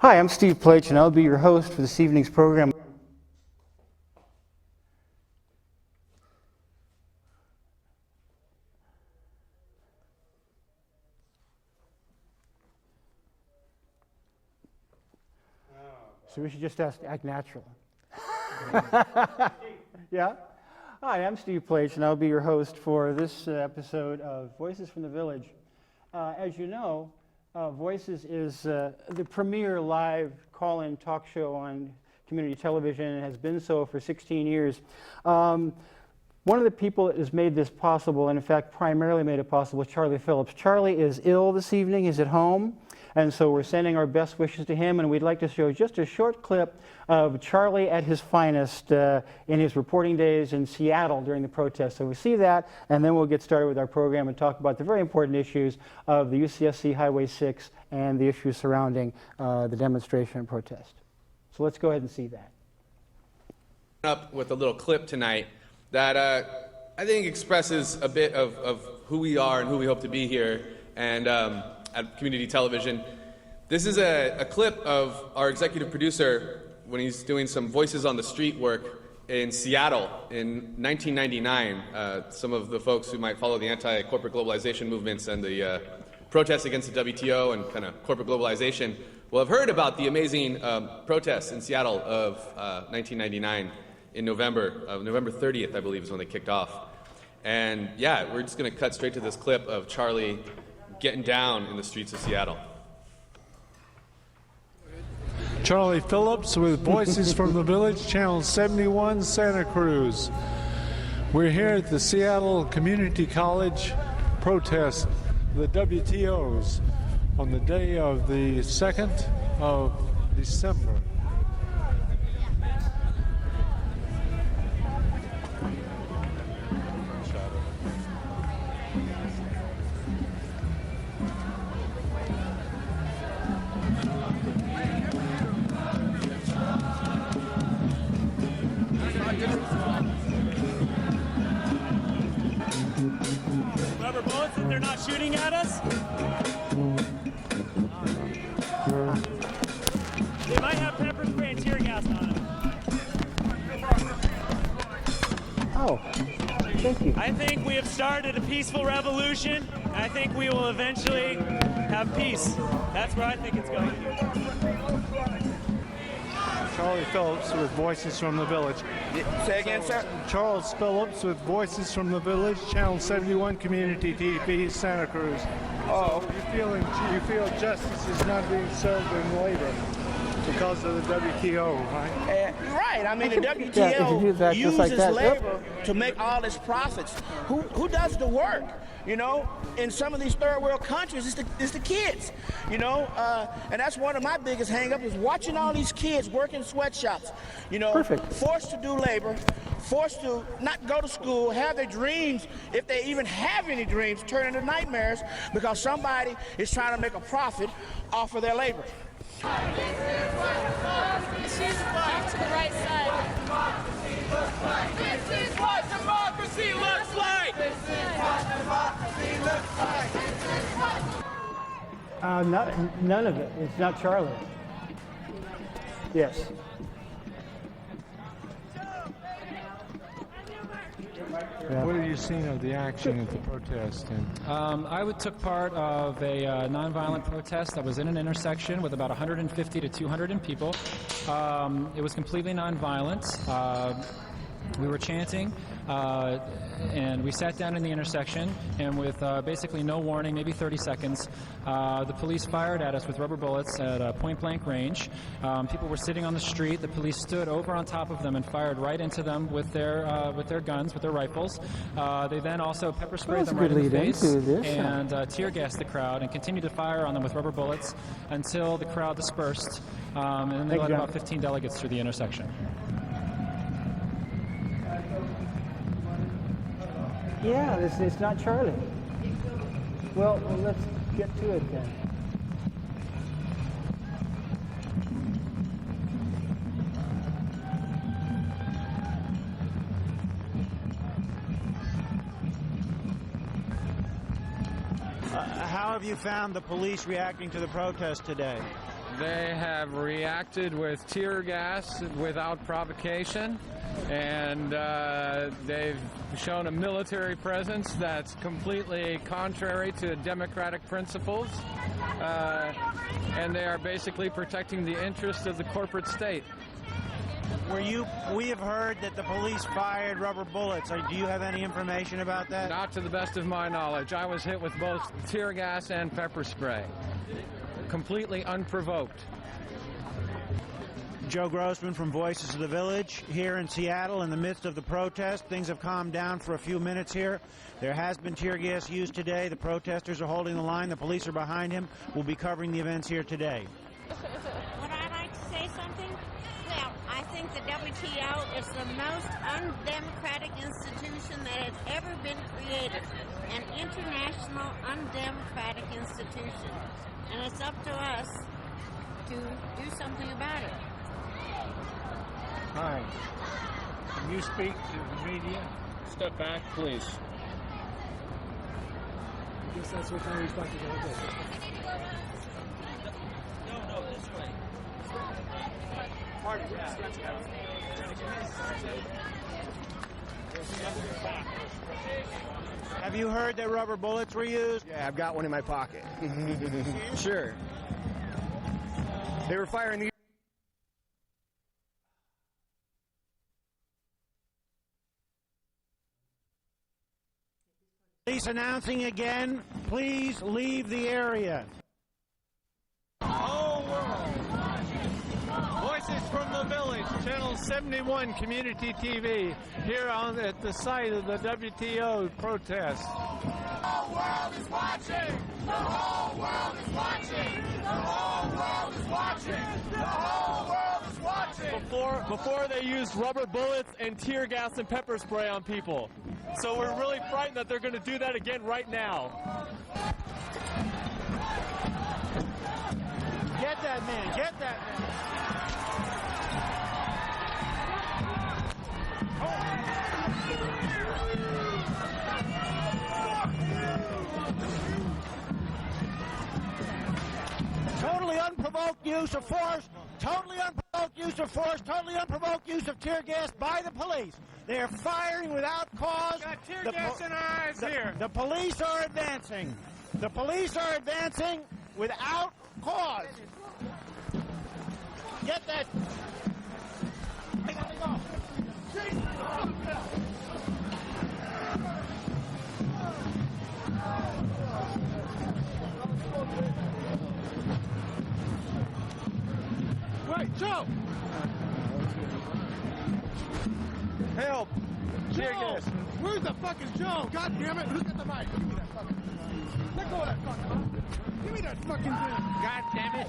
Hi, I'm Steve Pleich, and I'll be your host for this evening's program. So we should just act natural. Yeah? Hi, I'm Steve Pleich, and I'll be your host for this episode of Voices from the Village. As you know, Voices is the premier live call-in talk show on community television and has been so for 16 years. One of the people that has made this possible, and in fact primarily made it possible, is Charlie Phillips. Charlie is ill this evening, he's at home, and so we're sending our best wishes to him, and we'd like to show just a short clip of Charlie at his finest in his reporting days in Seattle during the protest. So we see that, and then we'll get started with our program and talk about the very important issues of the UCSC Highway 6 and the issues surrounding the demonstration and protest. So let's go ahead and see that. Up with a little clip tonight that I think expresses a bit of who we are and who we hope to be here and at community television. This is a clip of our executive producer when he's doing some Voices on the Street work in Seattle in 1999. Some of the folks who might follow the anti-corporate globalization movements and the protests against the WTO and kind of corporate globalization will have heard about the amazing protests in Seattle of 1999 in November 30th, I believe, is when they kicked off. And yeah, we're just going to cut straight to this clip of Charlie getting down in the streets of Seattle. Charlie Phillips with Voices from the Village, Channel 71, Santa Cruz. We're here at the Seattle Community College protest, the WTOs, on the day of the 2nd of December. Rubber bullets if they're not shooting at us? They might have pepper spray and tear gas on them. Oh, thank you. I think we have started a peaceful revolution. I think we will eventually have peace. That's where I think it's going. Charlie Phillips with Voices from the Village. Say again, sir? Charles Phillips with Voices from the Village, Channel 71, Community TV, Santa Cruz. Oh, You feel justice is not being served in labor because of the WTO, right? right. I mean, the Yeah, if you do that WTO just uses like that, labor to make all its profits. Who does the work? You know, in some of these third world countries, it's the kids. You know, and that's one of my biggest hang-ups is watching all these kids work in sweatshops. You know, Perfect. forced to do labor, forced to not go to school, have their dreams, if they even have any dreams, turn into nightmares because somebody is trying to make a profit off of their labor. Choose to the right side. This is what democracy looks like! This is what democracy looks like! None of it. It's not Charlie. Yes. What have you seen of the action at the protest? I took part of a nonviolent protest that was in an intersection with about 150 to 200 people. It was completely nonviolent. We were chanting, and we sat down in the intersection, and with basically no warning, maybe 30 seconds, the police fired at us with rubber bullets at point-blank range. People were sitting on the street. The police stood over on top of them and fired right into them with their guns, with their rifles. They then also pepper sprayed them right in the face and tear gassed the crowd and continued to fire on them with rubber bullets until the crowd dispersed, and then they let about 15 delegates through the intersection. Yeah, it's not Charlie. Well, let's get to it then. How have you found the police reacting to the protest today? They have reacted with tear gas without provocation, and they've shown a military presence that's completely contrary to democratic principles, and they are basically protecting the interests of the corporate state. We have heard that the police fired rubber bullets. Do you have any information about that? Not to the best of my knowledge. I was hit with both tear gas and pepper spray. Completely unprovoked. Joe Grossman from Voices of the Village here in Seattle in the midst of the protest. Things have calmed down for a few minutes here. There has been tear gas used today. The protesters are holding the line. The police are behind him. We'll be covering the events here today. Would I like to say something? Well, I think the WTO is the most undemocratic institution that has ever been created. An international undemocratic institution. And it's up to us to do something about it. Hi. Can you speak to the media? Step back, please. I guess that's what time we've got to go. No, this way. Have you heard that rubber bullets were used? Yeah, I've got one in my pocket. Sure. They were firing the... Police announcing again, please leave the area. Whole world. Voices from the Village, Channel 71 Community TV, here at the site of the WTO protest. The whole world is watching! The whole world is watching! The whole world is watching! The whole world is watching! Before they used rubber bullets and tear gas and pepper spray on people. So we're really frightened that they're going to do that again right now. Get that man, get that man. Totally unprovoked use of force, totally unprovoked use of force, totally unprovoked use of tear gas by the police. They are firing without cause. Got tear gas in our eyes here. The police are advancing. The police are advancing without cause. Get that. Wait, Joe! Help! Tear gas! Where the fuck is Joe? God damn it! Who's got the mic? Give me that fucking thing. Let go of that fucking. Give me that fucking thing. God damn it!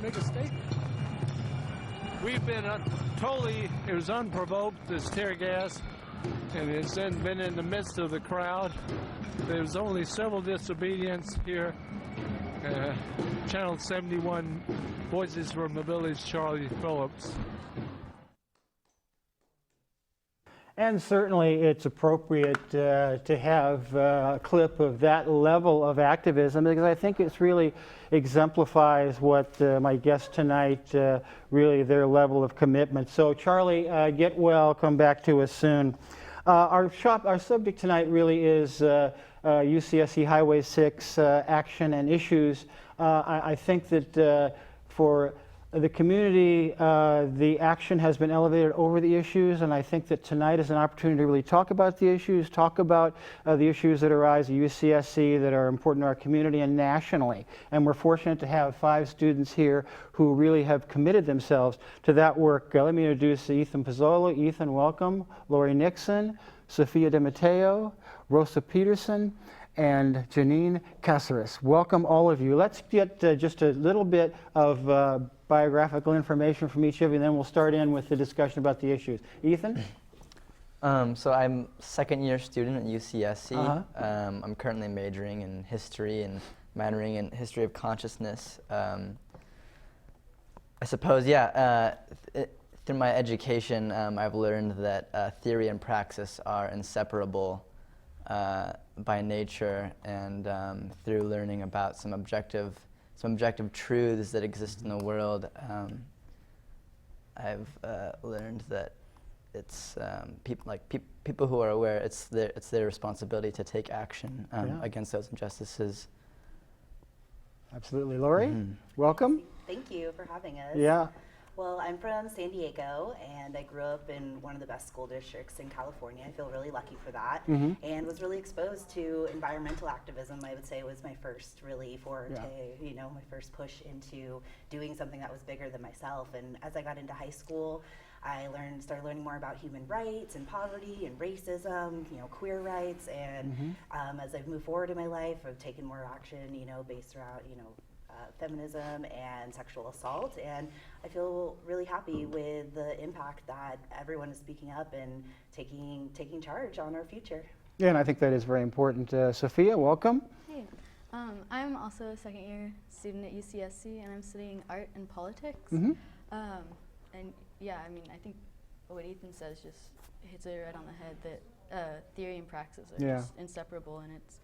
Make a statement. We've been it was unprovoked, this tear gas, and it's been in the midst of the crowd. There's only civil disobedience here. Channel 71, Voices from the Village, Charlie Phillips. And certainly it's appropriate to have a clip of that level of activism, because I think it really exemplifies what my guests tonight, really their level of commitment. So Charlie, get well, come back to us soon. Our subject tonight really is UCSC Highway 6 action and issues. I think that for the community, the action has been elevated over the issues, and I think that tonight is an opportunity to really talk about the issues, talk about the issues that arise at UCSC that are important to our community and nationally. And we're fortunate to have 5 students here who really have committed themselves to that work. Let me introduce Ethan Pezzolo. Ethan, welcome. Lori Nixon, Sophia DiMatteo, Rosa Petterson, and Janine Caceres. Welcome, all of you. Let's get just a little bit of biographical information from each of you, and then we'll start in with the discussion about the issues. Ethan? So I'm second-year student at UCSC. I'm currently majoring in history and minoring in history of consciousness. I suppose, through my education, I've learned that theory and praxis are inseparable by nature, and through learning about some objective some objective truths that exist in the world, I've learned that it's people who are aware. It's their responsibility to take action against those injustices. Absolutely, Lori. Welcome. Thank you for having us. Yeah. Well, I'm from San Diego, and I grew up in one of the best school districts in California. I feel really lucky for that, and was really exposed to environmental activism. I would say was my first really forte, my first push into doing something that was bigger than myself. And as I got into high school, I started learning more about human rights and poverty and racism, queer rights. And as I've moved forward in my life, I've taken more action, based around, feminism and sexual assault. And I feel really happy with the impact that everyone is speaking up and taking charge on our future. Yeah, and I think that is very important. Sophia, welcome. Hey, I'm also a second-year student at UCSC, and I'm studying art and politics. And yeah, I mean, I think what Ethan says just hits it right on the head, that theory and praxis are just inseparable, and it's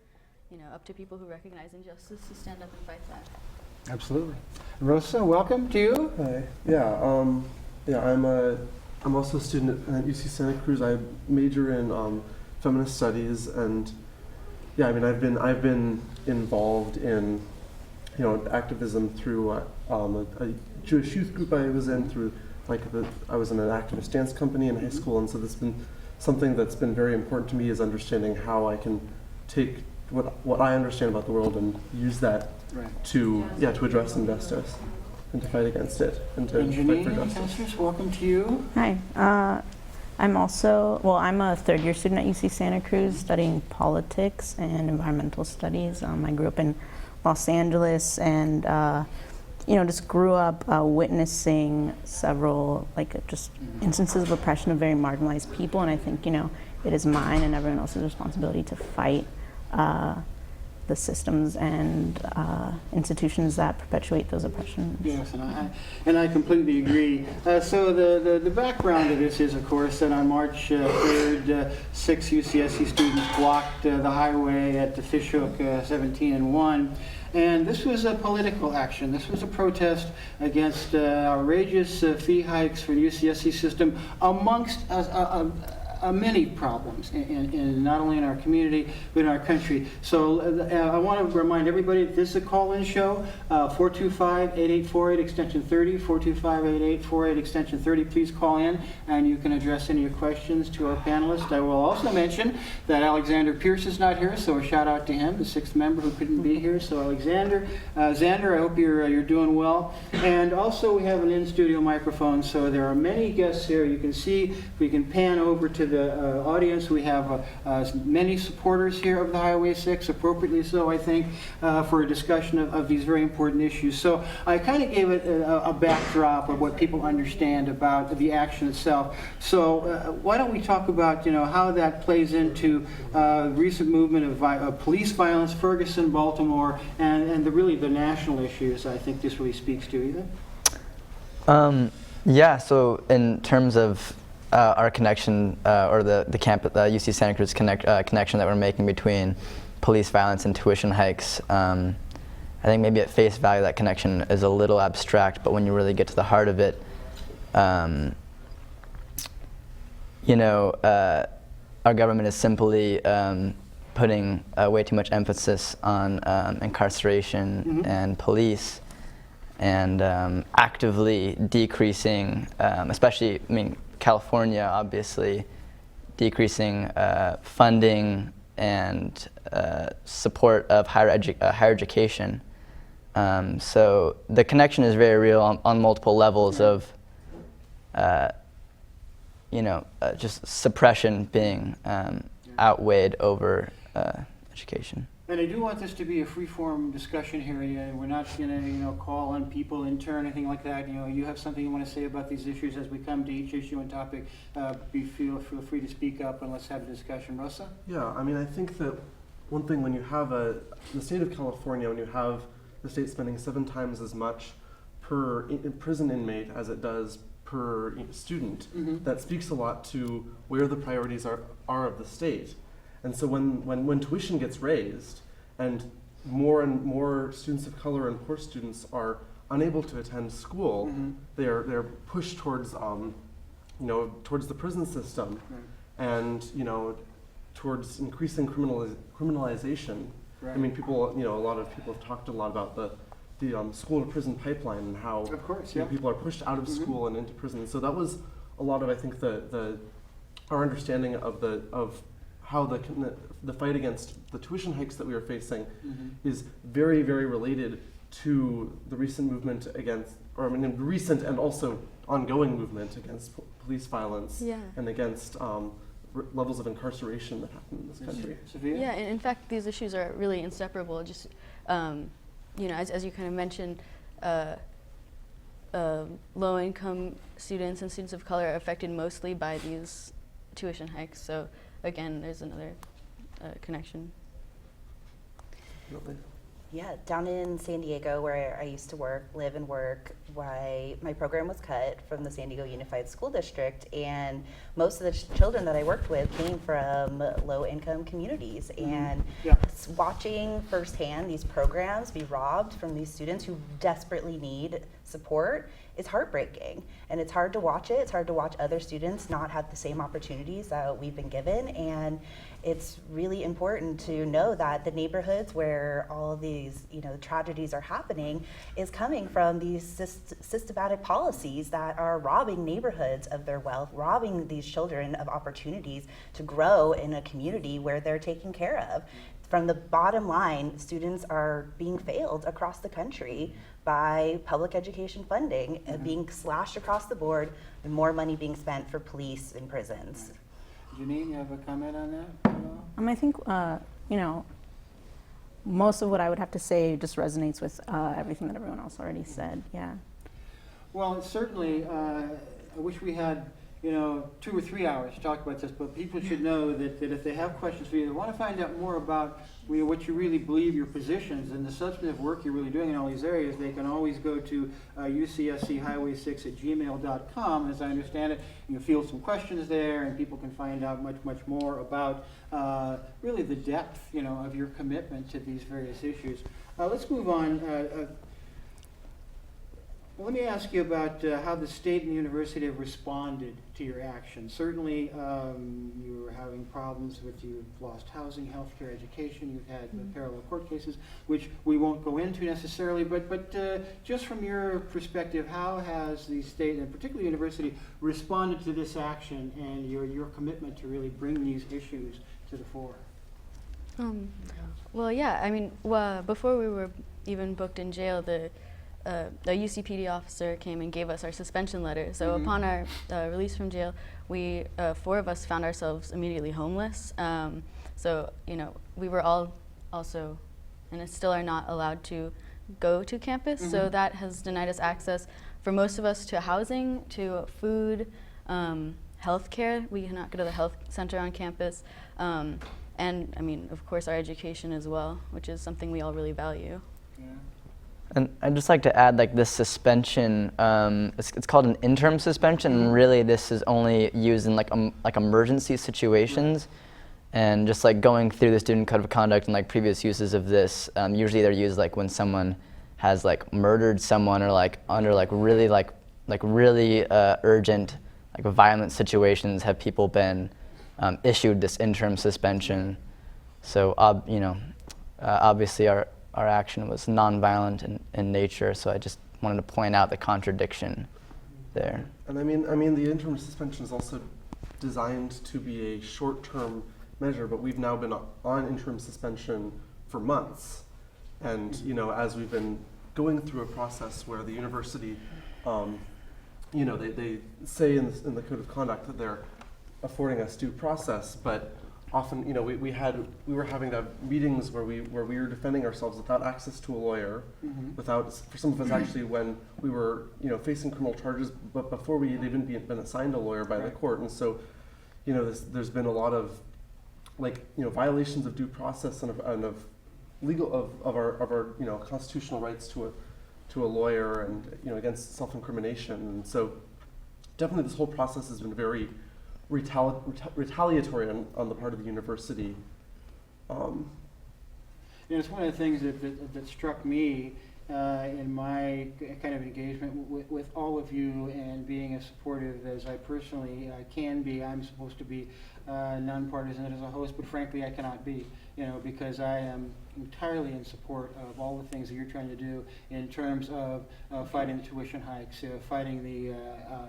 up to people who recognize injustice to stand up and fight that. Absolutely. Rosa, welcome to you. Hi. I'm also a student at UC Santa Cruz. I major in feminist studies, and I've been involved in activism through a Jewish youth group I was in, through I was in an activist dance company in high school, and so this has been something that's been very important to me, is understanding how I can take what I understand about the world and use that to address injustice and to fight against it and to fight for Janine justice. Caceres, welcome to you. Hi. I'm a third-year student at UC Santa Cruz studying politics and environmental studies. I grew up in Los Angeles and just grew up witnessing several instances of oppression of very marginalized people, and I think it is mine and everyone else's responsibility to fight the systems and institutions that perpetuate those oppressions. Yes, and I completely agree. So the background of this is, of course, that on March 3rd, 6 UCSC students blocked the highway at the Fishhook 17 and 1. And this was a political action. This was a protest against outrageous fee hikes for the UCSC system, amongst many problems, in not only in our community, but in our country. So I want to remind everybody that this is a call-in show, 425-8848, extension 30, 425-8848, extension 30. Please call in, and you can address any of your questions to our panelists. I will also mention that Alexander Pierce is not here, so a shout out to him, the sixth member who couldn't be here. So Alexander, Xander, I hope you're doing well. And also we have an in-studio microphone, so there are many guests here. You can see, if we can pan over to the audience, we have many supporters here of the Highway 6, appropriately so, I think, for a discussion of these very important issues. So I kind of gave it a backdrop of what people understand about the action itself. So why don't we talk about how that plays into recent movement of police violence, Ferguson, Baltimore, and really the national issues I think this really speaks to. Ethan? So in terms of our connection, or the UC Santa Cruz connection that we're making between police violence and tuition hikes, I think maybe at face value that connection is a little abstract, but when you really get to the heart of it, our government is simply putting way too much emphasis on incarceration and police, and actively decreasing, especially, California, obviously, decreasing funding and support of higher education. So the connection is very real on multiple levels of, just suppression being outweighed over education. And I do want this to be a free-form discussion here. We're not going to, call on people in turn, anything like that. You have something you want to say about these issues as we come to each issue and topic. Feel free to speak up and let's have a discussion. Rosa? Yeah, I think that one thing, when you have the state of California, when you have the state spending 7 times as much per prison inmate as it does per student, that speaks a lot to where the priorities are of the state. And so when tuition gets raised, and more and more students of color and poor students are unable to attend school, Mm-hmm. they're pushed towards towards the prison system, and towards increasing criminalization. Right. I mean, people, a lot of people have talked a lot about the school to prison pipeline and how Of course, you know, yeah. people are pushed out of Mhm. school and into prison. So that was a lot of, I think, our understanding of how the fight against the tuition hikes that we are facing Mhm. is very, very related to the recent movement against, or I mean, recent and also ongoing movement against police violence Yeah. and against levels of incarceration that happen in this country. Sophia? Yeah, and in fact, these issues are really inseparable. Just, as you kind of mentioned, low-income students and students of color are affected mostly by these tuition hikes. So again, there's another connection. Yeah, down in San Diego, where I used to live and work, my program was cut from the San Diego Unified School District, and most of the children that I worked with came from low-income communities. And watching firsthand these programs be robbed from these students who desperately need support is heartbreaking. And it's hard to watch it. It's hard to watch other students not have the same opportunities that we've been given. And it's really important to know that the neighborhoods where all of these, tragedies are happening is coming from these systematic policies that are robbing neighborhoods of their wealth, robbing these children of opportunities to grow in a community where they're taken care of. From the bottom line, students are being failed across the country by public education funding, being slashed across the board, and more money being spent for police and prisons. Janine, you have a comment on that? I think, most of what I would have to say just resonates with everything that everyone else already said, yeah. Well, it's certainly, I wish we had, 2 or 3 hours to talk about this, but people should know that if they have questions for you, they want to find out more about what you really believe, your positions, and the substantive work you're really doing in all these areas, they can always go to UCSC Highway 6 at gmail.com. And as I understand it, you can field some questions there, and people can find out much, much more about really the depth, of your commitment to these various issues. Let's move on. Let me ask you about how the state and the university have responded to your action. Certainly, you were having problems you've lost housing, healthcare, education. You've had parallel court cases, which we won't go into necessarily. But just from your perspective, how has the state and particularly university responded to this action and your commitment to really bring these issues to the fore? Well, yeah. I mean, before we were even booked in jail, the UCPD officer came and gave us our suspension letter. So upon our release from jail, we 4 of us found ourselves immediately homeless. So we were all also, and still are not allowed to go to campus. So that has denied us access for most of us to housing, to food, healthcare. We cannot go to the health center on campus, and I mean, of course, our education as well, which is something we all really value. Yeah. And I'd just like to add, this suspension, it's called an interim suspension, and really this is only used in emergency situations. And just going through the student code of conduct and previous uses of this, usually they're used when someone has murdered someone or under really urgent violent situations have people been issued this interim suspension. So obviously our action was nonviolent in nature, so I just wanted to point out the contradiction there. And I mean, the interim suspension is also designed to be a short-term measure, but we've now been on interim suspension for months. And as we've been going through a process where the university, they say in the code of conduct that they're affording us due process, but often, we were having to have meetings where we were defending ourselves without access to a lawyer, without, for some of us actually, when we were, facing criminal charges, but before we had even been assigned a lawyer by the court. And so, there's been a lot of, violations of due process and of legal of our constitutional rights to a lawyer and against self-incrimination. And so, definitely, this whole process has been very retaliatory on the part of the university. It's one of the things that struck me in my kind of engagement with all of you, and being as supportive as I personally can be. I'm supposed to be nonpartisan as a host, but frankly I cannot be, because I am entirely in support of all the things that you're trying to do in terms of fighting the tuition hikes, fighting the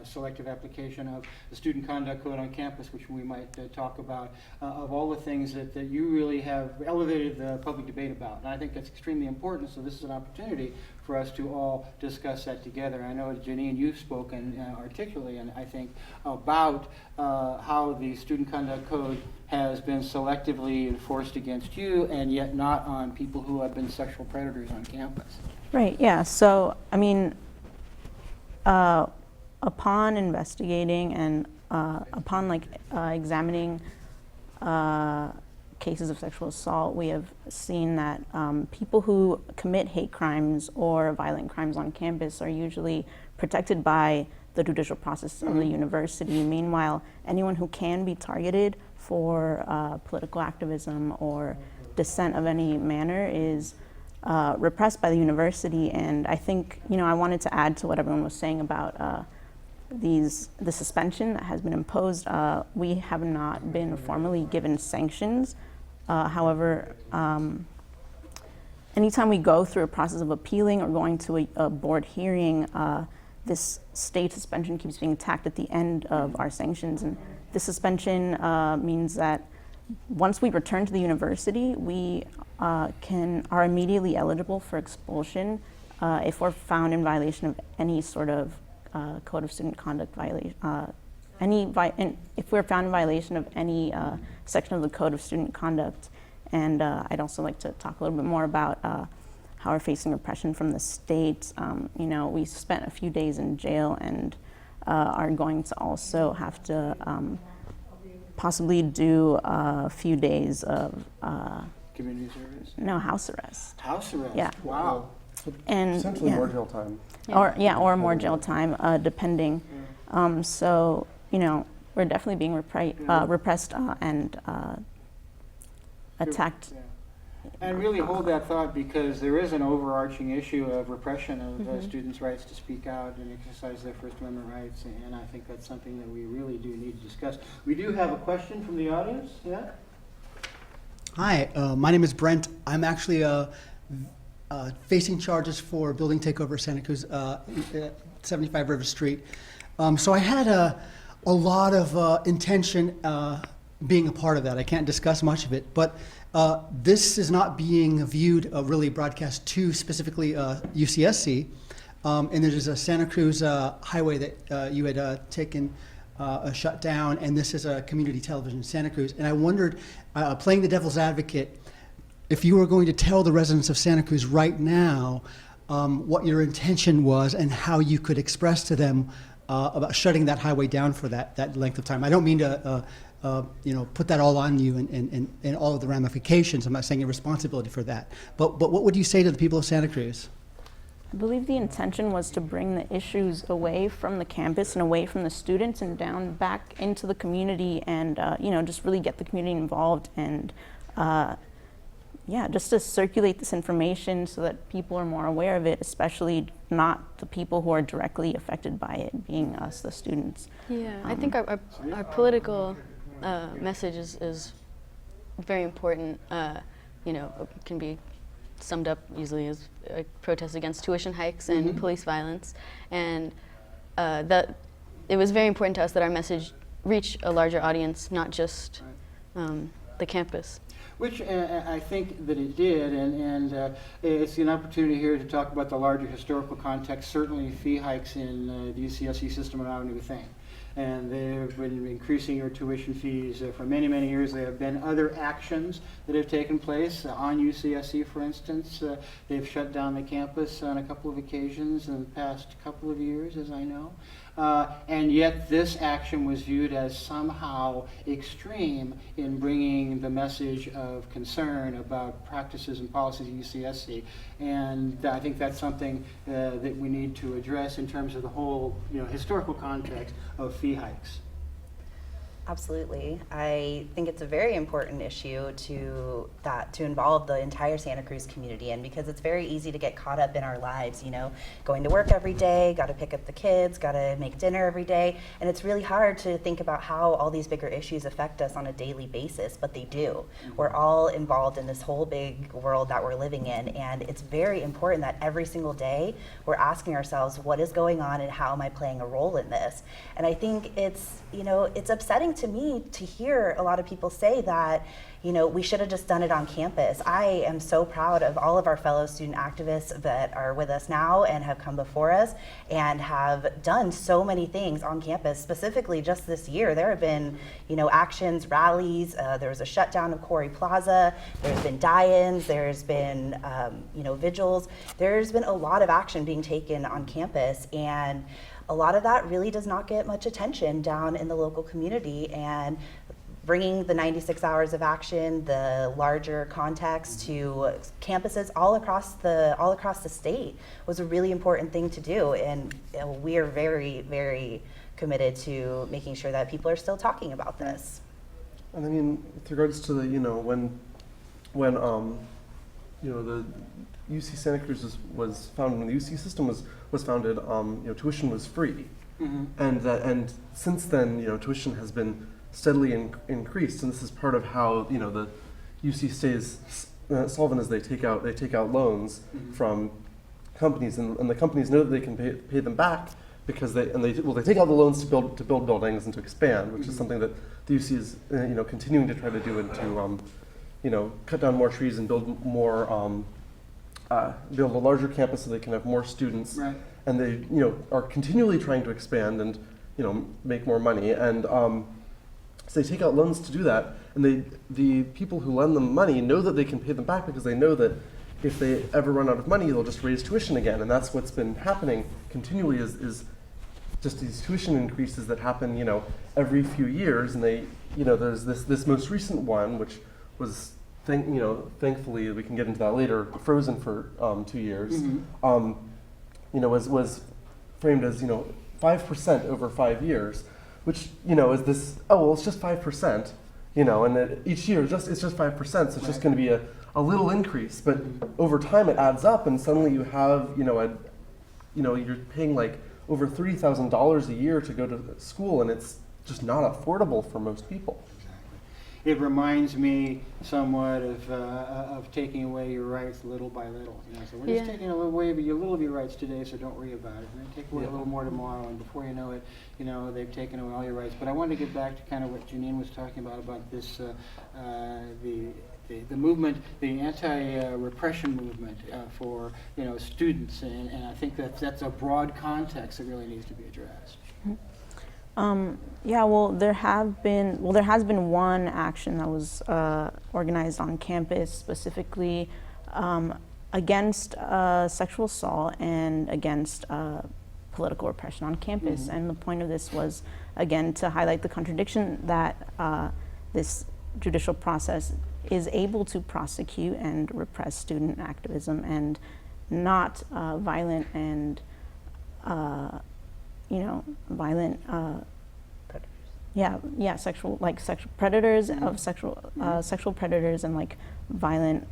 selective application of the student conduct code on campus, which we might talk about, of all the things that you really have elevated the public debate about. And I think that's extremely important, so this is an opportunity for us to all discuss that together. I know, Janine, you've spoken articulately, and I think, about how the student conduct code has been selectively enforced against you, and yet not on people who have been sexual predators on campus. Right, yeah. So, I mean, upon investigating and upon examining cases of sexual assault, we have seen that people who commit hate crimes or violent crimes on campus are usually protected by the judicial process of the university. Meanwhile, anyone who can be targeted for political activism or dissent of any manner is repressed by the university. And I think, I wanted to add to what everyone was saying about the suspension that has been imposed. We have not been formally given sanctions. However, anytime we go through a process of appealing or going to a board hearing, this state suspension keeps being tacked at the end of our sanctions. And this suspension means that once we return to the university, we are immediately eligible for expulsion if we're found in violation of any sort of code of student conduct violation. If we're found in violation of any section of the code of student conduct. And I'd also like to talk a little bit more about how we're facing repression from the state. We spent a few days in jail and are going to also have to possibly do a few days of community service? No, house arrest. House arrest? Yeah. Wow. And essentially more jail time. Or more jail time, depending. So, we're definitely being repressed and attacked. Yeah. And really hold that thought, because there is an overarching issue of repression of students' rights to speak out and exercise their First Amendment rights, and I think that's something that we really do need to discuss. We do have a question from the audience. Yeah? Hi, my name is Brent. I'm actually facing charges for building takeover at Santa Cruz, 75 River Street. So I had a lot of intention being a part of that. I can't discuss much of it, but this is not being viewed, really broadcast to specifically UCSC. And there's a Santa Cruz highway that you had taken shut down, and this is a community television, Santa Cruz. And I wondered, playing the devil's advocate, if you were going to tell the residents of Santa Cruz right now what your intention was and how you could express to them about shutting that highway down for that length of time. I don't mean to put that all on you and all of the ramifications. I'm not saying a responsibility for that. But what would you say to the people of Santa Cruz? I believe the intention was to bring the issues away from the campus and away from the students and down back into the community, and just really get the community involved, and just to circulate this information so that people are more aware of it, especially not the people who are directly affected by it, being us, the students. Yeah, I think our political message is very important. It can be summed up easily as a protest against tuition hikes and police violence, and that it was very important to us that our message reach a larger audience, not just the campus. Which I think that it did, and it's an opportunity here to talk about the larger historical context. Certainly fee hikes in the UCSC system are not a new thing. And they've been increasing your tuition fees for many, many years. There have been other actions that have taken place on UCSC, for instance. They've shut down the campus on a couple of occasions in the past couple of years, as I know. And yet this action was viewed as somehow extreme in bringing the message of concern about practices and policies at UCSC. And I think that's something that we need to address in terms of the whole historical context of fee hikes. Absolutely. I think it's a very important issue to involve the entire Santa Cruz community in, because it's very easy to get caught up in our lives, you know, going to work every day, got to pick up the kids, got to make dinner every day, and it's really hard to think about how all these bigger issues affect us on a daily basis, but they do. We're all involved in this whole big world that we're living in, and it's very important that every single day we're asking ourselves, what is going on and how am I playing a role in this? And I think it's, you know, it's upsetting to me to hear a lot of people say that, you know, we should have just done it on campus. I am so proud of all of our fellow student activists that are with us now and have come before us and have done so many things on campus. Specifically just this year, there have been, you know, actions, rallies, there was a shutdown of Corey Plaza, there's been die-ins, there's been, you know, vigils. There's been a lot of action being taken on campus, and a lot of that really does not get much attention down in the local community. And bringing the 96 hours of action, the larger context to campuses all across the state was a really important thing to do. And we are very, very committed to making sure that people are still talking about this. And I mean, with regards to the, you know, when you know, the UC Santa Cruz was founded, when the UC system was founded, you know, tuition was free. And since then, you know, tuition has been steadily increased, and this is part of how, you know, the UC stays solvent, as they take out loans from companies, and the companies know that they can pay them back because they take out the loans to build buildings and to expand, which is something that the UC is you know, continuing to try to do, and to you know, cut down more trees and build more build a larger campus so they can have more students. Right. And they, you know, are continually trying to expand and, you know, make more money. And so they take out loans to do that. And the people who lend them money know that they can pay them back, because they know that if they ever run out of money, they'll just raise tuition again. And that's what's been happening continually, is just these tuition increases that happen, you know, every few years. And they, you know, there's this most recent one, which was, thankfully we can get into that later, frozen for 2 years. You know, was framed as, you know, 5% over 5 years, which, you know, is this, oh, well, it's just 5%, you know, and each year it's just 5%, so it's just going to be a little increase, but over time it adds up, and suddenly you have, you know, you're paying like over $30,000 a year to go to school, and it's just not affordable for most people. It reminds me somewhat of taking away your rights little by little. You know, so we're just taking away a little of your rights today, so don't worry about it. And then take away a little more tomorrow, and before you know it, you know, they've taken away all your rights. But I wanted to get back to kind of what Janine was talking about this, the movement, the anti-repression movement for, you know, students, and I think that's a broad context that really needs to be addressed. Yeah, well, there has been one action that was organized on campus specifically against sexual assault and against political repression on campus. And the point of this was, again, to highlight the contradiction that this judicial process is able to prosecute and repress student activism, and not violent and you know, violent sexual predators of sexual predators and like violent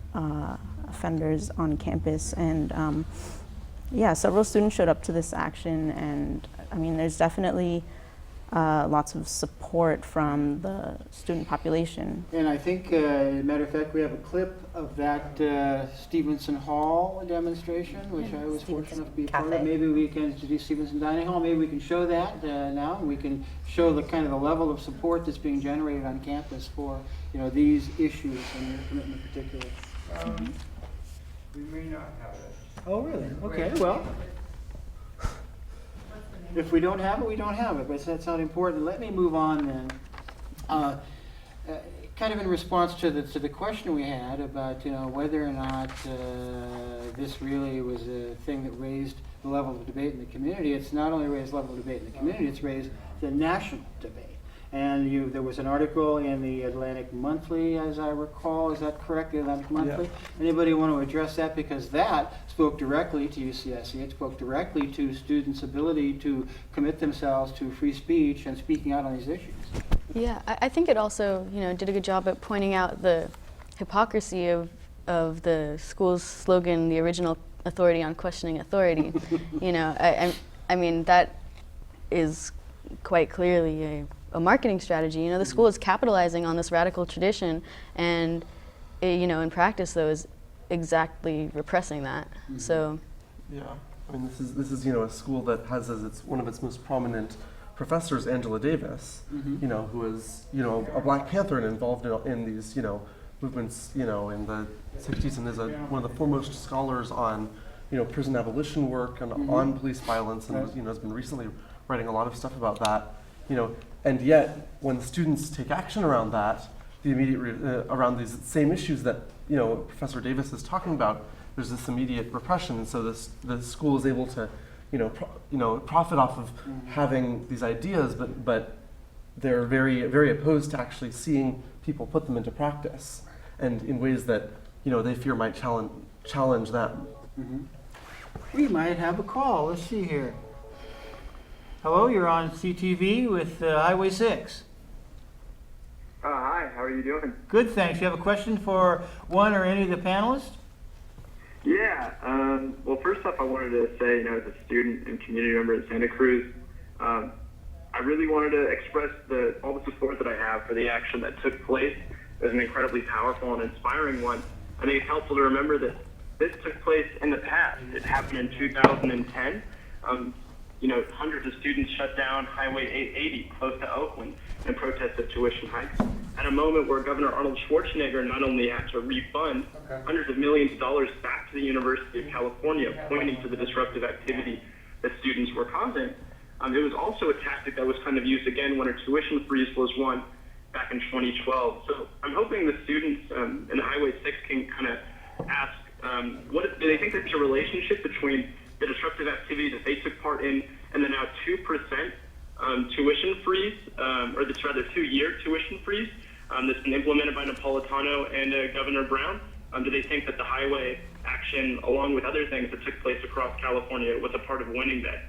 offenders on campus. And several students showed up to this action, and I mean, there's definitely lots of support from the student population. And I think, as a matter of fact, we have a clip of that Stevenson Hall demonstration, which I was fortunate enough to be a part of. Maybe we can do Stevenson Dining Hall. Maybe we can show that now, and we can show the kind of the level of support that's being generated on campus for, you know, these issues and your commitment in particular. We may not have it. Oh, really? Okay. Well. If we don't have it, we don't have it, but that's not important. Let me move on then. Kind of in response to the question we had about, you know, whether or not this really was a thing that raised the level of debate in the community. It's not only raised the level of debate in the community, it's raised the national debate. And there was an article in the Atlantic Monthly, as I recall. Is that correct, the Atlantic Monthly? Yeah. Anybody want to address that? Because that spoke directly to UCSC. It spoke directly to students' ability to commit themselves to free speech and speaking out on these issues. Yeah, I think it also, did a good job at pointing out the hypocrisy of the school's slogan, the original authority on questioning authority. I mean, that is quite clearly a marketing strategy. The school is capitalizing on this radical tradition, and in practice, though, is exactly repressing that. So. Yeah, I mean, this is a school that has as one of its most prominent professors, Angela Davis, who is a Black Panther and involved in these movements in the 60s, and is one of the foremost scholars on prison abolition work and on police violence, and has been recently writing a lot of stuff about that. And yet when students take action around that, the immediate around these same issues that Professor Davis is talking about, there's this immediate repression. And so the school is able to profit off of having these ideas, but they're very, very opposed to actually seeing people put them into practice, and in ways that they fear might challenge them. We might have a call. Let's see here. Hello, you're on CTV with Highway 6. Hi, how are you doing? Good, thanks. You have a question for one or any of the panelists? Yeah, well, first off, I wanted to say, as a student and community member in Santa Cruz, I really wanted to express all the support that I have for the action that took place. It was an incredibly powerful and inspiring one. I think it's helpful to remember that this took place in the past. It happened in 2010. Hundreds of students shut down Highway 880 close to Oakland in protest of tuition hikes, at a moment where Governor Arnold Schwarzenegger not only had to refund hundreds of millions of dollars back to the University of California, pointing to the disruptive activity that students were causing, it was also a tactic that was kind of used again when a tuition freeze was won back in 2012. So I'm hoping the students in Highway 6 can kind of ask, do they think there's a relationship between the disruptive activity that they took part in and the now 2% tuition freeze, or this rather 2-year tuition freeze that's been implemented by Napolitano and Governor Brown? Do they think that the highway action, along with other things that took place across California, was a part of winning that?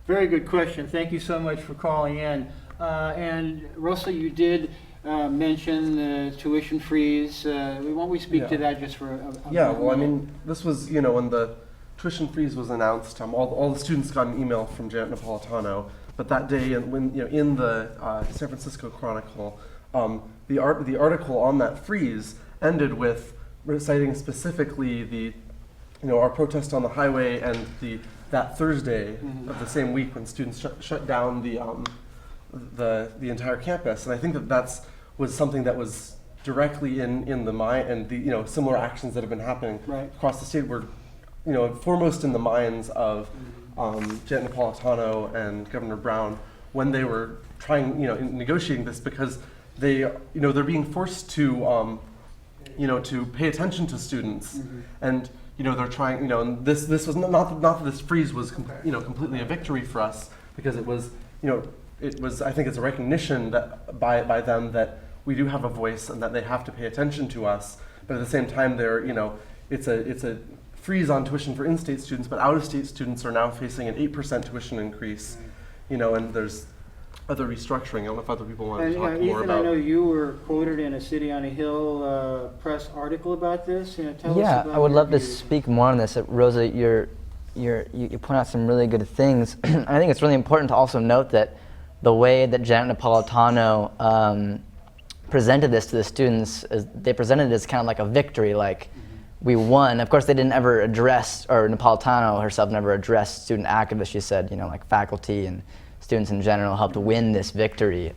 Very good question. Thank you so much for calling in. And Rosa, you did mention the tuition freeze. Why don't we speak to that just for a well, moment? I mean, this was, when the tuition freeze was announced, all the students got an email from Janet Napolitano. But that day, in the San Francisco Chronicle, the article on that freeze ended with reciting specifically our protest on the highway and that Thursday of the same week when students shut down the entire campus. And I think that was something that was directly in the mind, and the similar actions that have been happening across the state were foremost in the minds of Janet Napolitano and Governor Brown when they were trying, negotiating this, because they're being forced to pay attention to students, and they're trying, and this was not that this freeze was completely a victory for us, because it was I think it's a recognition that by them that we do have a voice and that they have to pay attention to us, but at the same time it's a freeze on tuition for in-state students, but out-of-state students are now facing an 8% tuition increase, and there's other restructuring. I don't know if other people want to talk more Ethan, about. I know you were quoted in a City on a Hill press article about this. Tell us about I would your love to views. speak more on this. Rosa, you point out some really good things. I think it's really important to also note that the way that Janet Napolitano presented this to the students, they presented it as kind of like a victory, like we won. Of course, they didn't ever address, or Napolitano herself never addressed student activists. She said, like faculty and students in general helped win this victory.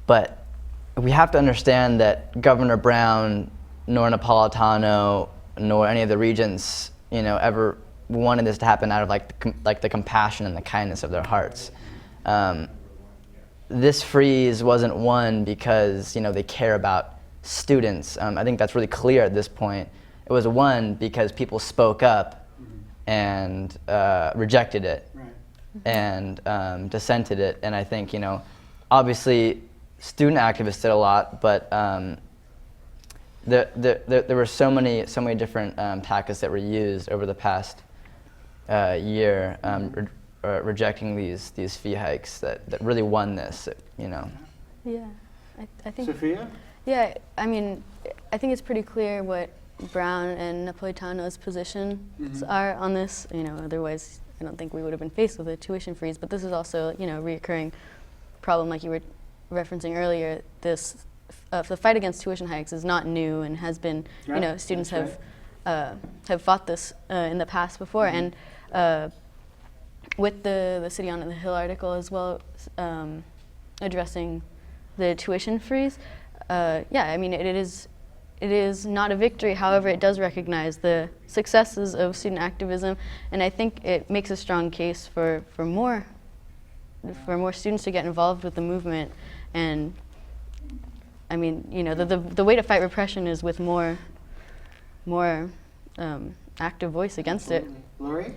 But we have to understand that Governor Brown, nor Napolitano, nor any of the regents, ever wanted this to happen out of like the compassion and the kindness of their hearts. This freeze wasn't won because they care about students. I think that's really clear at this point. It was won because people spoke up and rejected it and dissented it. And I think obviously student activists did a lot, but there were so many different tactics that were used over the past year, rejecting these fee hikes that really won this. Yeah, I think. Sophia? Yeah, I mean, I think it's pretty clear what Brown and Napolitano's positions are on this. You know, otherwise, I don't think we would have been faced with a tuition freeze. But this is also, you know, a reoccurring problem, like you were referencing earlier. This the fight against tuition hikes is not new and has been, you know, students have fought this in the past before, and with the City on the Hill article as well, addressing the tuition freeze. Yeah, I mean, it is not a victory. However, it does recognize the successes of student activism, and I think it makes a strong case for more students to get involved with the movement. And I mean, you know, the way to fight repression is with more active voice against it. Lori?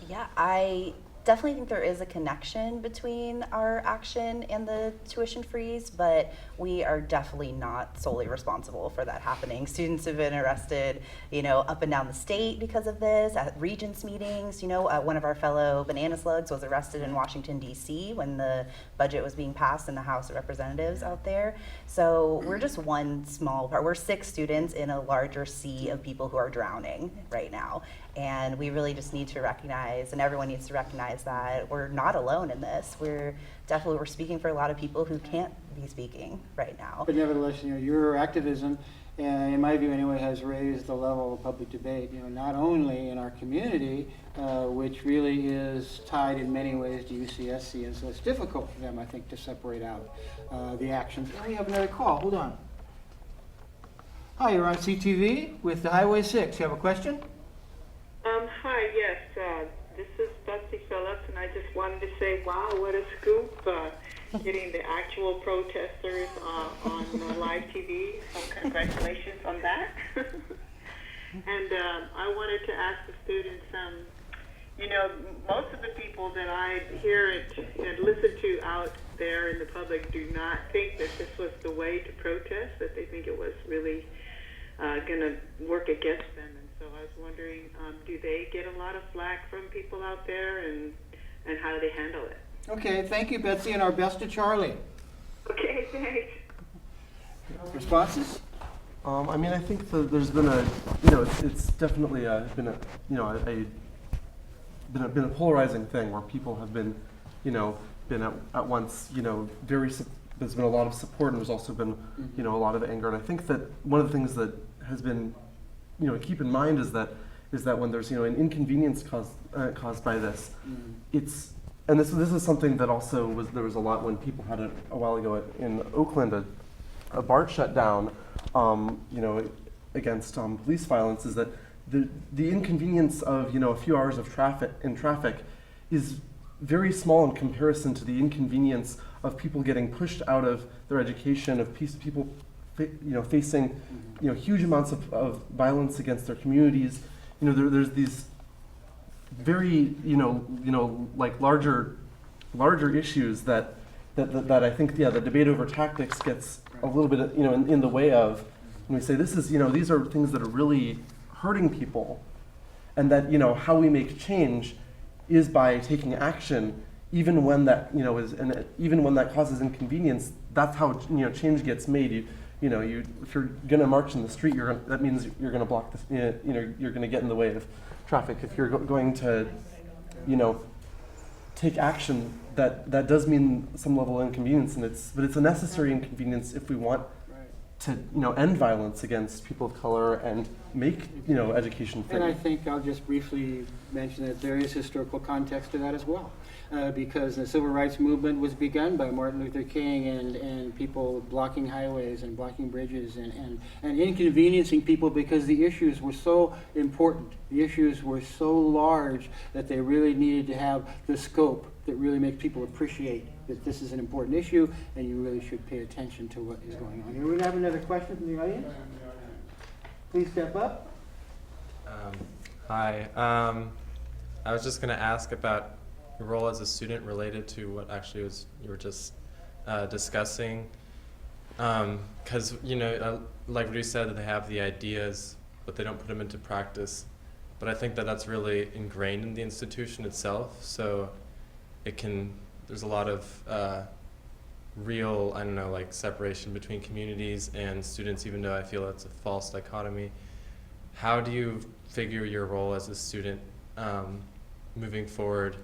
Yeah, I definitely think there is a connection between our action and the tuition freeze, but we are definitely not solely responsible for that happening. Students have been arrested, you know, up and down the state because of this, at regents meetings. You know, one of our fellow banana slugs was arrested in Washington, D.C. when the budget was being passed in the House of Representatives out there. So we're just one small part. We're 6 students in a larger sea of people who are drowning right now. And we really just need to recognize, and everyone needs to recognize, that we're not alone in this. We're speaking for a lot of people who can't be speaking right now. But nevertheless, you know, your activism, in my view anyway, has raised the level of public debate, you know, not only in our community, which really is tied in many ways to UCSC, and so it's difficult for them, I think, to separate out the actions. Oh, we have another call. Hold on. Hi, you're on CTV with the Highway 6. You have a question? Hi, yes. This is Betsy Phillips, and I just wanted to say, wow, what a scoop, getting the actual protesters on live TV. So congratulations on that. And I wanted to ask the students, you know, most of the people that I hear and listen to out there in the public do not think that this was the way to protest, that they think it was really going to work against them. So I was wondering, do they get a lot of flack from people out there, and how do they handle it? Okay, thank you, Betsy, and our best to Charlie. Okay, thanks. Responses? I mean, I think there's been a, you know, it's definitely been a, you know, been a polarizing thing where people have been, you know, been at once, you know, there's been a lot of support, and there's also been, you know, a lot of anger. And I think that one of the things that has been, you know, keep in mind is that when there's, you know, an inconvenience caused by this, it's, and this is something that also there was a lot when people had it a while ago in Oakland, a BART shutdown, you know, against police violence, is that the inconvenience of, you know, a few hours of traffic is very small in comparison to the inconvenience of people getting pushed out of their education, of people, you know, facing, you know, huge amounts of violence against their communities. You know, there's these very, you know, like larger issues that I think, yeah, the debate over tactics gets a little bit, you know, in the way of, when we say this is, you know, these are things that are really hurting people, and that, you know, how we make change is by taking action, even when that, you know, even when that causes inconvenience. That's how, you know, change gets made. You know, if you're going to march in the street, that means you're going to block the, you know, you're going to get in the way of traffic. If you're going to, you know, take action, that does mean some level of inconvenience, but it's a necessary inconvenience if we want to, you know, end violence against people of color and make, you know, education free. And I think I'll just briefly mention that there is historical context to that as well. Because the civil rights movement was begun by Martin Luther King and people blocking highways and blocking bridges and inconveniencing people because the issues were so important. The issues were so large that they really needed to have the scope that really makes people appreciate that this is an important issue and you really should pay attention to what is going on. Here we have another question from the audience. Please step up. Hi. I was just going to ask about your role as a student related to what actually you were just discussing, because you know, like what you said, that they have the ideas, but they don't put them into practice. But I think that that's really ingrained in the institution itself. So there's a lot of real, I don't know, like separation between communities and students, even though I feel it's a false dichotomy. How do you figure your role as a student moving forward,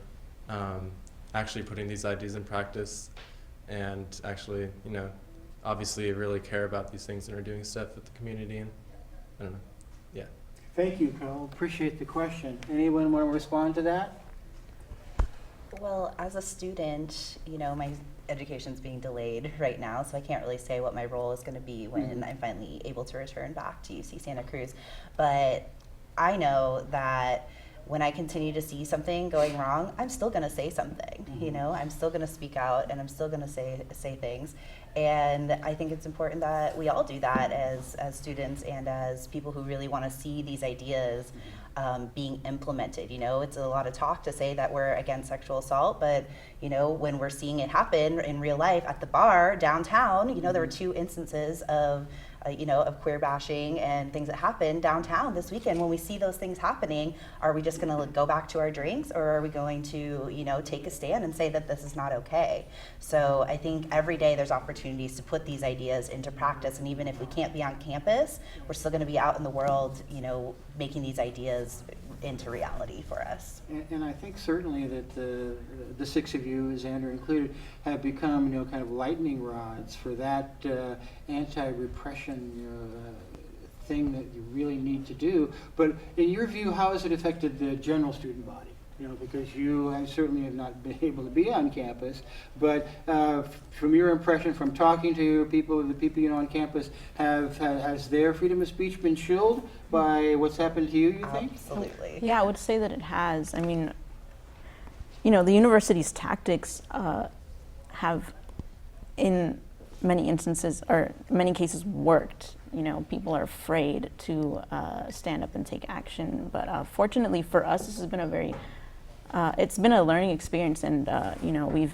actually putting these ideas in practice, and actually, you know, obviously really care about these things and are doing stuff with the community, and I don't know, yeah. Thank you, Carl. Appreciate the question. Anyone want to respond to that? Well, as a student, you know, my education's being delayed right now, so I can't really say what my role is going to be when I'm finally able to return back to UC Santa Cruz. But I know that when I continue to see something going wrong, I'm still going to say something. You know, I'm still going to speak out, and I'm still going to say things. And I think it's important that we all do that as students and as people who really want to see these ideas being implemented. You know, it's a lot of talk to say that we're against sexual assault, but you know, when we're seeing it happen in real life at the bar downtown, you know, there were 2 instances of you know, of queer bashing and things that happened downtown this weekend. When we see those things happening, are we just going to go back to our drinks, or are we going to, you know, take a stand and say that this is not okay? So I think every day there's opportunities to put these ideas into practice, and even if we can't be on campus, we're still going to be out in the world, you know, making these ideas into reality for us. And I think certainly that the 6 of you, Xander included, have become, you know, kind of lightning rods for that anti-repression thing that you really need to do. But in your view, how has it affected the general student body? You know, because you certainly have not been able to be on campus, but from your impression, from talking to the people you know on campus, has their freedom of speech been chilled by what's happened to you think? Absolutely. Yeah, I would say that it has. I mean, you know, the university's tactics have, in many instances, or many cases, worked. You know, people are afraid to stand up and take action. But fortunately for us, this has been a very it's been a learning experience, and you know, we've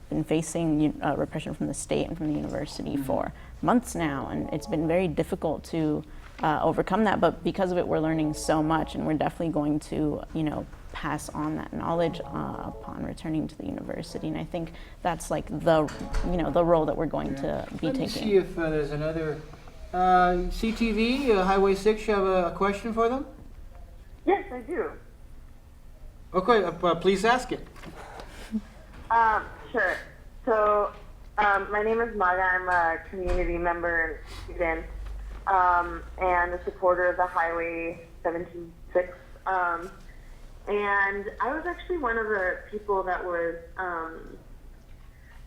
been facing repression from the state and from the university for months now, and it's been very difficult to overcome that. But because of it, we're learning so much, and we're definitely going to, you know, pass on that knowledge upon returning to the university. And I think that's like the, you know, the role that we're going to be taking. Let me see if there's another CTV Highway 6. You have a question for them? Yes, I do. Okay, please ask it. Sure. So, my name is Maga. I'm a community member and student, and a supporter of the Highway 176. And I was actually one of the people that was,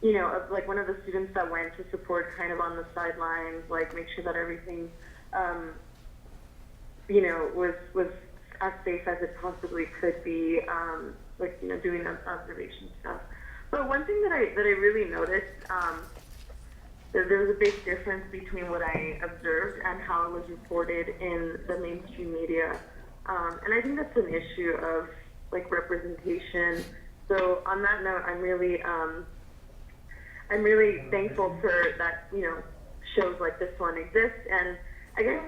you know, like one of the students that went to support kind of on the sidelines, like make sure that everything, you know, was as safe as it possibly could be, like, you know, doing observation stuff. But one thing that I really noticed, there was a big difference between what I observed and how it was reported in the mainstream media. And I think that's an issue of like representation. So on that note, I'm really thankful for that, you know, shows like this one exist. And I guess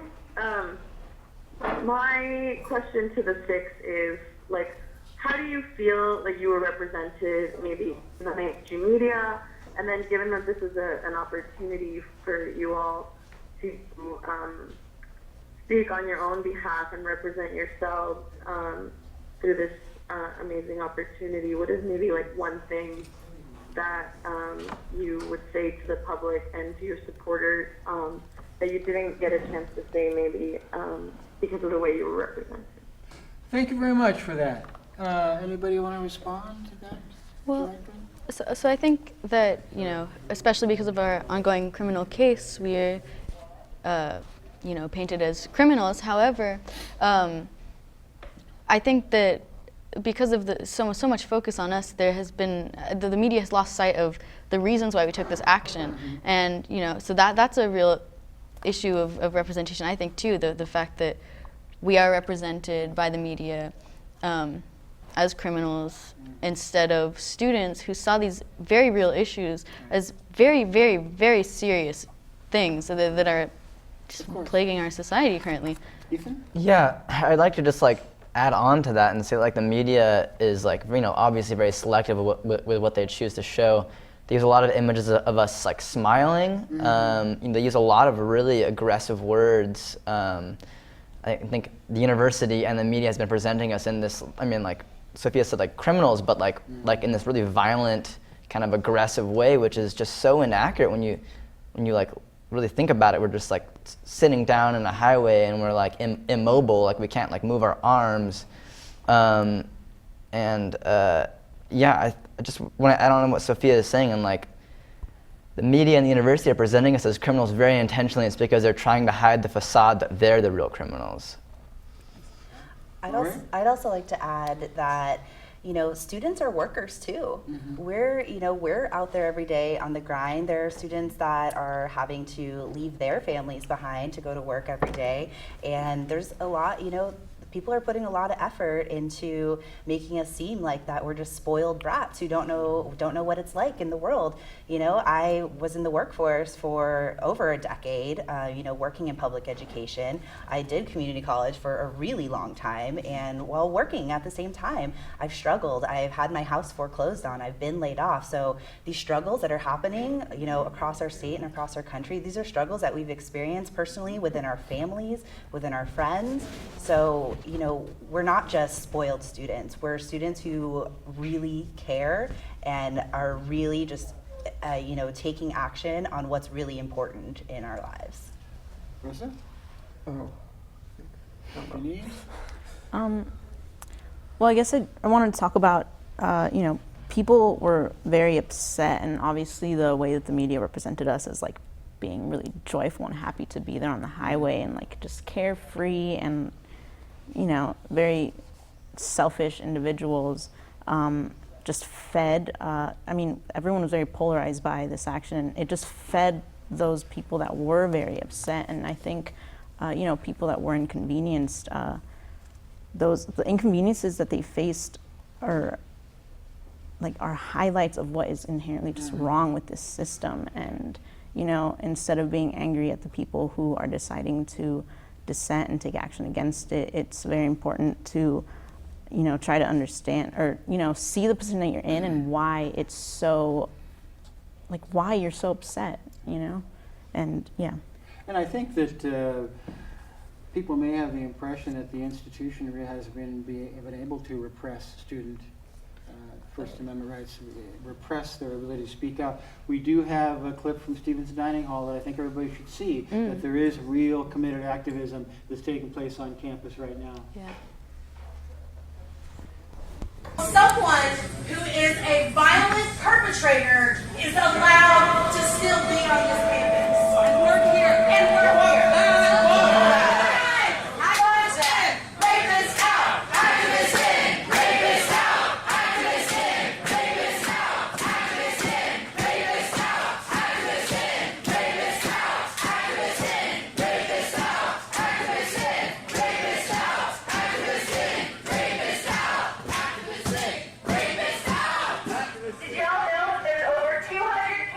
my question to the 6 is, like, how do you feel like you were represented maybe in the mainstream media? And then given that this is an opportunity for you all to speak on your own behalf and represent yourselves through this amazing opportunity, what is maybe like one thing that you would say to the public and to your supporters that you didn't get a chance to say maybe because of the way you were represented? Thank you very much for that. Anybody want to respond to that? Well, so I think that, you know, especially because of our ongoing criminal case, we're, you know, painted as criminals. However, I think that because of so much focus on us, there has been, the media has lost sight of the reasons why we took this action. And, you know, so that's a real issue of representation, I think, too, the fact that we are represented by the media as criminals instead of students who saw these very real issues as very, very, very serious things that are just plaguing our society currently. Ethan? Yeah, I'd like to just like add on to that and say like the media is like, you know, obviously very selective with what they choose to show. they use a lot of images of us like smiling. They use a lot of really aggressive words. I think the university and the media has been presenting us in this, I mean, like Sophia said, like criminals, but like in this really violent, kind of aggressive way, which is just so inaccurate when you like really think about it. We're just like sitting down in a highway and we're like immobile, like we can't like move our arms. I just want to add on what Sophia is saying, and like the media and the university are presenting us as criminals very intentionally. It's because they're trying to hide the facade that they're the real criminals. I'd also like to add that, students are workers too. We're out there every day on the grind. There are students that are having to leave their families behind to go to work every day, and there's a lot, people are putting a lot of effort into making us seem like that we're just spoiled brats who don't know what it's like in the world. I was in the workforce for over a decade, working in public education. I did community college for a really long time, and while working at the same time, I've struggled. I've had my house foreclosed on. I've been laid off. So these struggles that are happening, across our state and across our country, these are struggles that we've experienced personally within our families, within our friends. So we're not just spoiled students. We're students who really care and are really just, taking action on what's really important in our lives. Rosa? Oh. Well, I guess I wanted to talk about, people were very upset, and obviously the way that the media represented us as like being really joyful and happy to be there on the highway and like just carefree and very selfish individuals, just fed, everyone was very polarized by this action. It just fed those people that were very upset, and I think, people that were inconvenienced, the inconveniences that they faced are highlights of what is inherently just wrong with this system. And, instead of being angry at the people who are deciding to dissent and take action against it, it's very important to try to understand or see the position that you're in and why it's so why you're so upset, and yeah. And I think that people may have the impression that the institution has been able to repress student First Amendment rights, repress their ability to speak out. We do have a clip from Stevens Dining Hall that I think everybody should see, that there is real committed activism that's taking place on campus right now. Yeah. Someone who is a violent perpetrator is allowed to still be on this campus. And we're here. And we're here. Did y'all know there's over 200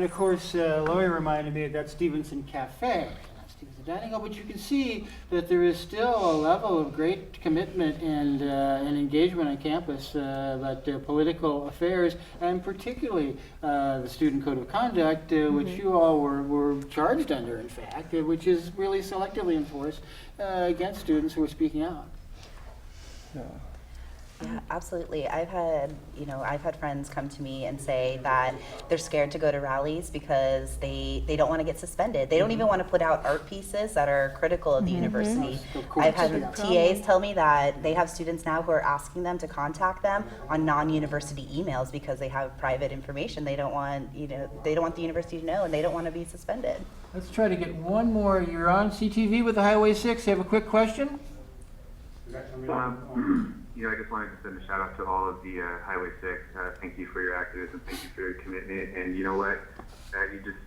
And of course, Lori reminded me of that Stevenson Cafe. Stevenson Dining Hall, but you can see that there is still a level of great commitment and engagement on campus, but political affairs, and particularly the Student Code of Conduct, which you all were charged under, in fact, which is really selectively enforced against students who are speaking out. Yeah, absolutely. I've had friends come to me and say that they're scared to go to rallies because they don't want to get suspended. They don't even want to put out art pieces that are critical of the university. I've had TAs tell me that they have students now who are asking them to contact them on non-university emails because they have private information. They don't want the university to know, and they don't want to be suspended. Let's try to get one more. You're on CTV with the Highway 6. You have a quick question? I just wanted to send a shout out to all of the Highway 6. Thank you for your activism. Thank you for your commitment. And you know what? You just,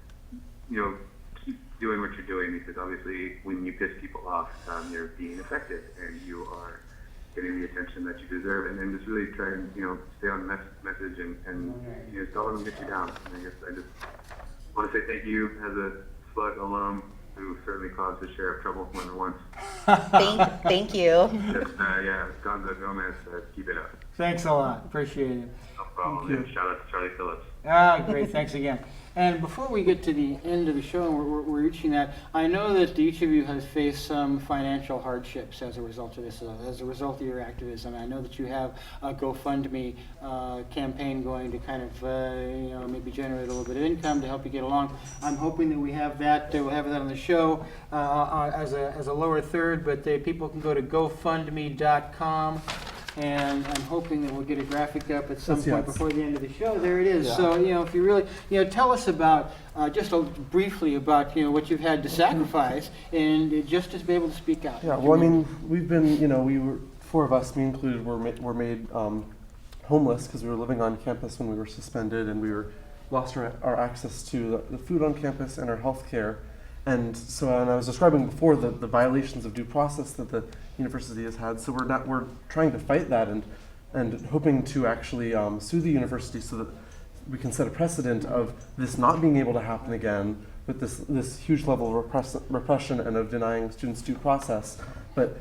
keep doing what you're doing, because obviously when you piss people off, you're being effective and you are getting the attention that you deserve. And then just really try and, stay on the message and don't let them get you down. And I guess I just want to say thank you as a SLUG alum who certainly caused his share of trouble more than once. Thank you. Just, Gonzo Gomez, keep it up. Thanks a lot. Appreciate it. No problem. And shout out to Charlie Phillips. Great. Thanks again. And before we get to the end of the show, and we're reaching that, I know that each of you has faced some financial hardships as a result of this, as a result of your activism. I know that you have a GoFundMe campaign going to kind of, maybe generate a little bit of income to help you get along. I'm hoping that we have that. We'll have that on the show as a lower third, but people can go to GoFundMe.com. And I'm hoping that we'll get a graphic up at some point before the end of the show. There it is. Yeah. So, if you really, tell us about, briefly about, what you've had to sacrifice and just to be able to speak out. Yeah, well, I mean, we've been, we were, four of us, me included, were made homeless because we were living on campus when we were suspended, and we lost our access to the food on campus and our health care. And so, and I was describing before the violations of due process that the university has had. So we're trying to fight that and hoping to actually sue the university so that we can set a precedent of this not being able to happen again with this huge level of repression and of denying students due process. But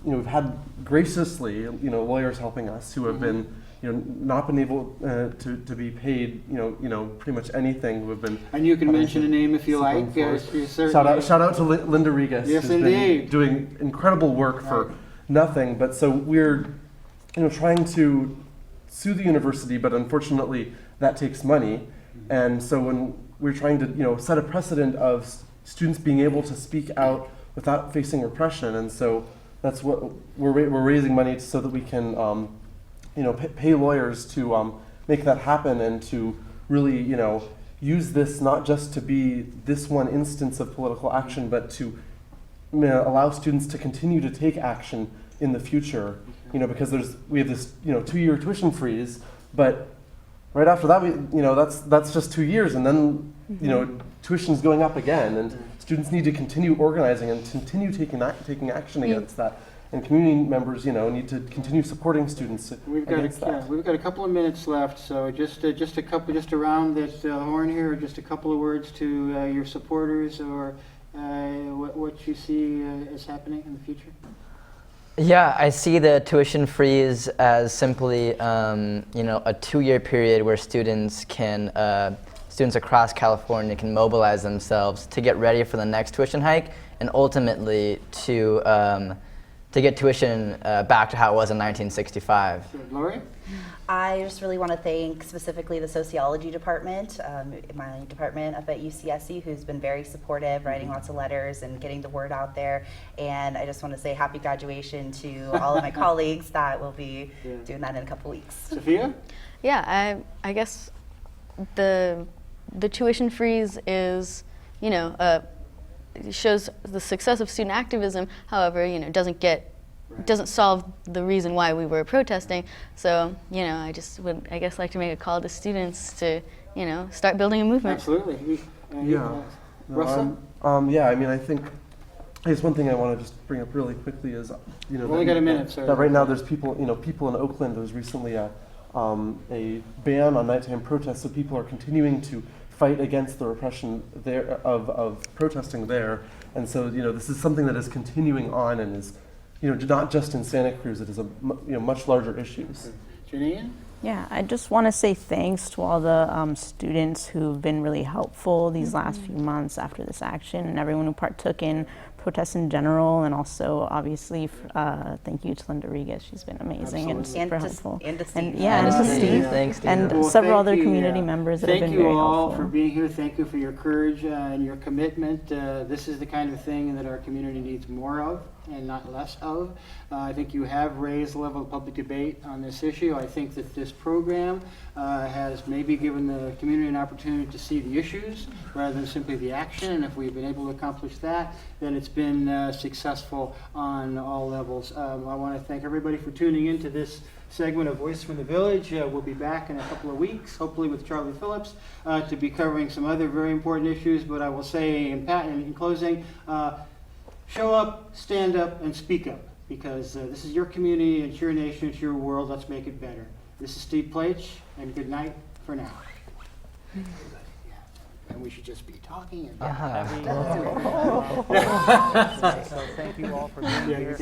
we've had graciously lawyers helping us who have been not been able to be paid, pretty much anything. Who have been. And you can mention a name if you like. Shout out to Linda Regas, yes, who's indeed. been doing incredible work for nothing. But so we're, trying to sue the university, but unfortunately that takes money. And so when we're trying to, set a precedent of students being able to speak out without facing repression, and so that's what we're raising money so that we can. Pay lawyers to make that happen and to really, use this not just to be this one instance of political action, but to allow students to continue to take action in the future. Because we have this 2-year tuition freeze, but right after that that's just 2 years, and then tuition's going up again, and students need to continue organizing and continue taking action against that. And community members, need to continue supporting students against that. We've got a couple of minutes left, so just around this horn here, just a couple of words to your supporters, or what you see as happening in the future. Yeah, I see the tuition freeze as simply, a 2-year period where students across California can mobilize themselves to get ready for the next tuition hike, and ultimately to get tuition back to how it was in 1965. Lori? I just really want to thank specifically the sociology department, my department up at UCSC, who's been very supportive, writing lots of letters and getting the word out there. And I just want to say happy graduation to all of my colleagues that will be doing that in a couple weeks. Sophia? Yeah, I guess the tuition freeze is, it shows the success of student activism. However, it doesn't solve the reason why we were protesting. So, I just would, like to make a call to students to, start building a movement. Absolutely. Rosa? I think one thing I want to just bring up really quickly is, we've only got a minute, sir. That right now there's people in Oakland. There was recently a ban on nighttime protests, so people are continuing to fight against the repression there of protesting there. And so, this is something that is continuing on and is, not just in Santa Cruz. It is a much larger issues. Janine? Yeah, I just want to say thanks to all the students who've been really helpful these last few months after this action, and everyone who partook in protests in general, and also obviously thank you to Linda Regas. She's been amazing and super helpful. And to Steve. And to Steve. Thanks, Steve. And Well, several thank other you, community members that have been very Thank you all helpful. for being here. Thank you for your courage and your commitment. This is the kind of thing that our community needs more of and not less of. I think you have raised the level of public debate on this issue. I think that this program has maybe given the community an opportunity to see the issues rather than simply the action. And if we've been able to accomplish that, then it's been successful on all levels. I want to thank everybody for tuning into this segment of Voice from the Village. We'll be back in a couple of weeks, hopefully with Charlie Phillips, to be covering some other very important issues. But I will say in closing, show up, stand up, and speak up, because this is your community, it's your nation, it's your world. Let's make it better. This is Steve Pleich, and good night for now. And we should just be talking and having So thank you all for being here.